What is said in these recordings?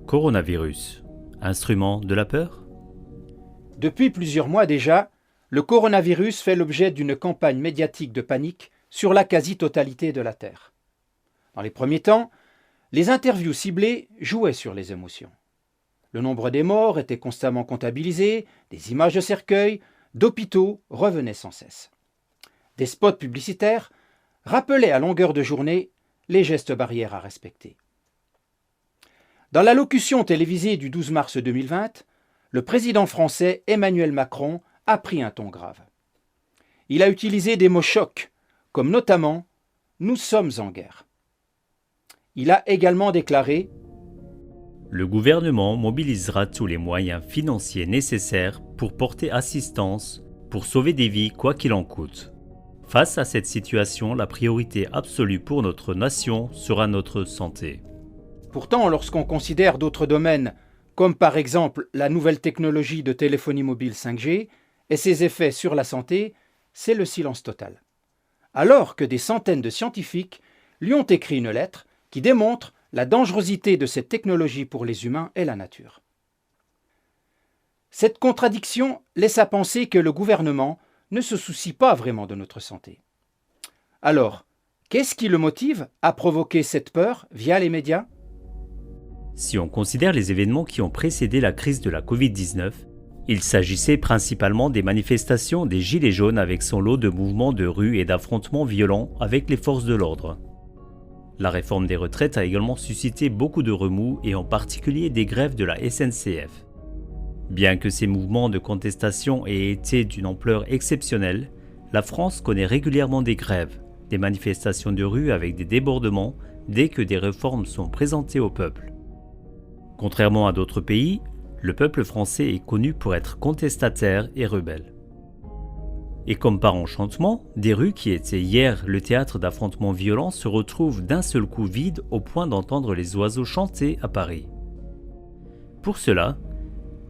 Coronavirus, instrument de la peur? Depuis plusieurs mois déjà, le coronavirus fait l'objet d'une campagne médiatique de panique sur la quasi-totalité de la Terre. Dans les premiers temps, les interviews ciblées jouaient sur les émotions. Le nombre des morts était constamment comptabilisé, des images de cercueils, d'hôpitaux revenaient sans cesse. Des spots publicitaires rappelaient à longueur de journée les gestes barrières à respecter. Dans l'allocution télévisée du 12 mars 2020, le président français Emmanuel Macron a pris un ton grave. Il a utilisé des mots chocs, comme notamment « Nous sommes en guerre ». Il a également déclaré « Le gouvernement mobilisera tous les moyens financiers nécessaires pour porter assistance, pour sauver des vies quoi qu'il en coûte. Face à cette situation, la priorité absolue pour notre nation sera notre santé. » Pourtant, lorsqu'on considère d'autres domaines, comme par exemple la nouvelle technologie de téléphonie mobile 5G et ses effets sur la santé, c'est le silence total. Alors que des centaines de scientifiques lui ont écrit une lettre qui démontre la dangerosité de cette technologie pour les humains et la nature. Cette contradiction laisse à penser que le gouvernement ne se soucie pas vraiment de notre santé. Alors, qu'est-ce qui le motive à provoquer cette peur via les médias ? Si on considère les événements qui ont précédé la crise de la Covid-19, il s'agissait principalement des manifestations des Gilets jaunes avec son lot de mouvements de rue et d'affrontements violents avec les forces de l'ordre. La réforme des retraites a également suscité beaucoup de remous et en particulier des grèves de la SNCF. Bien que ces mouvements de contestation aient été d'une ampleur exceptionnelle, la France connaît régulièrement des grèves, des manifestations de rue avec des débordements dès que des réformes sont présentées au peuple. Contrairement à d'autres pays, le peuple français est connu pour être contestataire et rebelle. Et comme par enchantement, des rues qui étaient hier le théâtre d'affrontements violents se retrouvent d'un seul coup vides au point d'entendre les oiseaux chanter à Paris. Pour cela,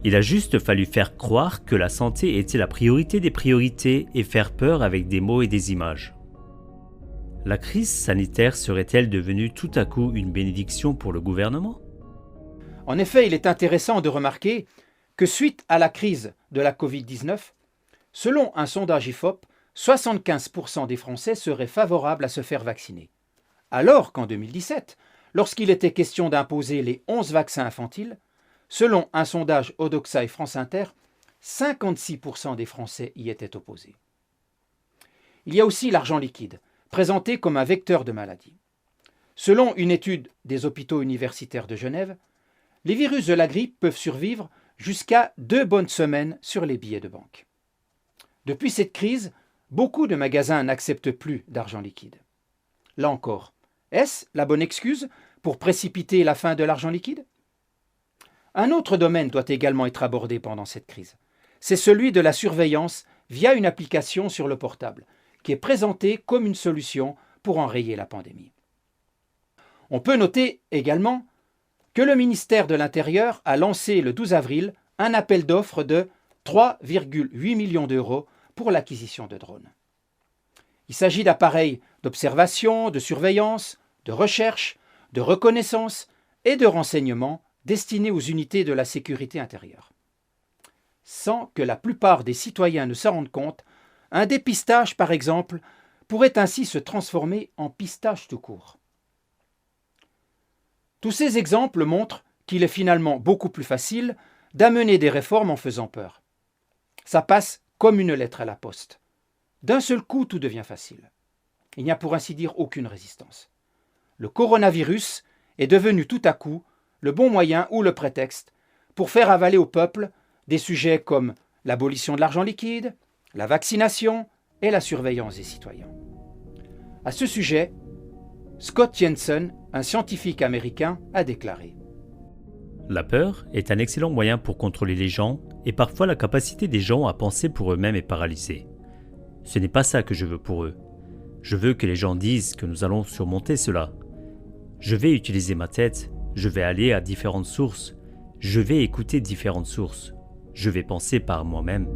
il a juste fallu faire croire que la santé était la priorité des priorités et faire peur avec des mots et des images. La crise sanitaire serait-elle devenue tout à coup une bénédiction pour le gouvernement ? En effet, il est intéressant de remarquer que suite à la crise de la Covid-19, selon un sondage IFOP, 75% des Français seraient favorables à se faire vacciner. Alors qu'en 2017, lorsqu'il était question d'imposer les 11 vaccins infantiles, selon un sondage Odoxa et France Inter, 56% des Français y étaient opposés. Il y a aussi l'argent liquide, présenté comme un vecteur de maladie. Selon une étude des hôpitaux universitaires de Genève, les virus de la grippe peuvent survivre jusqu'à 2 bonnes semaines sur les billets de banque. Depuis cette crise, beaucoup de magasins n'acceptent plus d'argent liquide. Là encore, est-ce la bonne excuse pour précipiter la fin de l'argent liquide ? Un autre domaine doit également être abordé pendant cette crise. C'est celui de la surveillance via une application sur le portable, qui est présentée comme une solution pour enrayer la pandémie. On peut noter également que le ministère de l'Intérieur a lancé le 12 avril un appel d'offres de 3,8 millions d'euros pour l'acquisition de drones. Il s'agit d'appareils d'observation, de surveillance, de recherche, de reconnaissance et de renseignement destinés aux unités de la sécurité intérieure. Sans que la plupart des citoyens ne s'en rendent compte, un dépistage, par exemple, pourrait ainsi se transformer en pistage tout court. Tous ces exemples montrent qu'il est finalement beaucoup plus facile d'amener des réformes en faisant peur. Ça passe comme une lettre à la poste. D'un seul coup, tout devient facile. Il n'y a pour ainsi dire aucune résistance. Le coronavirus est devenu tout à coup le bon moyen ou le prétexte pour faire avaler au peuple des sujets comme l'abolition de l'argent liquide, la vaccination et la surveillance des citoyens. À ce sujet, Scott Jensen, un scientifique américain, a déclaré : La peur est un excellent moyen pour contrôler les gens et parfois la capacité des gens à penser pour eux-mêmes est paralysée. Ce n'est pas ça que je veux pour eux. Je veux que les gens disent que nous allons surmonter cela. Je vais utiliser ma tête, je vais aller à différentes sources, je vais écouter différentes sources, je vais penser par moi-même.